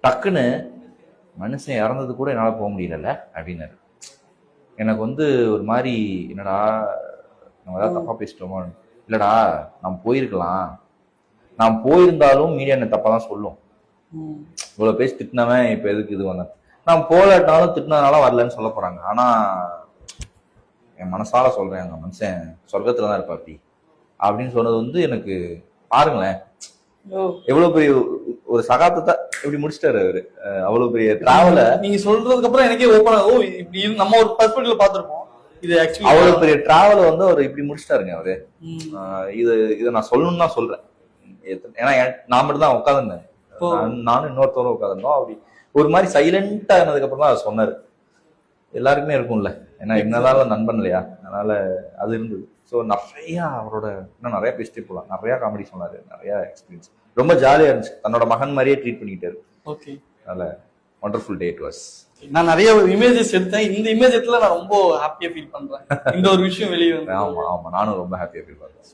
டக்குன்னு மனுஷன் இறந்தது கூட என்னால் போக முடியல அப்படின்னாரு. எனக்கு வந்து ஒரு மாதிரி என்னடா நம்ம ஏதாவது தப்பா பேசிட்டோமோ. இல்லடா நான் போயிருக்கலாம், நான் போயிருந்தாலும் மீடியா என்ன தப்பா தான் சொல்லும். இவ்வளவு பேசி திட்டினவன் இப்ப எதுக்கு இது வந்தேன், நான் போராட்டாலும் திட்டினதுனால வரலன்னு சொல்ல போறாங்க. ஆனா என் மனசால சொல்றேன், அந்த மனுஷன் சொர்க்கத்துலதான் இருப்பா அப்படி அப்படின்னு சொன்னது வந்து எனக்கு பாருங்களேன் எவ்வளவு பெரிய ஒரு சகாப்தத்தை இப்படி முடிச்சிட்டாரு அவரு. அவ்வளவு பெரிய டிராவல நீங்க சொல்றதுக்கு அப்புறம் எனக்கே ஓப்பன் ஆகும். இப்படி நம்ம ஒரு பெர்ஸ்பெக்டிவ்ல பாத்துருப்போம். இது ஆக்சுவலி அவ்வளவு பெரிய டிராவல வந்து அவர் இப்படி முடிச்சிட்டாருங்க அவரு. இதை நான் சொல்லணும்னு தான் சொல்றேன். ஏன்னா நான் மட்டும் தான் உட்காந்துருந்தேன், நானும் இன்னொருத்தவரும் உட்காந்துருந்தோம். அப்படி ஒரு மாதிரி சைலண்டா இருந்ததுக்கு அப்புறம் தான் அவர் சொன்னாரு. எல்லாருக்குமே இருக்கும்ல, ஏன்னா என்னதான் நண்பன் இல்லையா, அதனால அது இருந்தது. ஸோ நிறைய அவரோட இன்னும் நிறைய பேசிட்டே போகலாம். நிறைய காமெடி சொன்னாரு, நிறைய எக்ஸ்பீரியன்ஸ், ரொம்ப ஜாலியா இருந்துச்சு. தன்னோட மகன் மாதிரியே ட்ரீட் பண்ணிக்கிட்டாரு. ஓகே, அதனால வண்டர்ஃபுல் டே இட் வாஸ். நான் நிறைய இமேஜஸ் எடுத்தேன். இந்த இமேஜ் நான் ரொம்ப ஹாப்பியா ஃபீல் பண்றேன். இந்த ஒரு விஷயம் வெளியே வந்து ஆமா ஆமா, நானும் ரொம்ப ஹாப்பியா ஃபீல் பண்றேன்.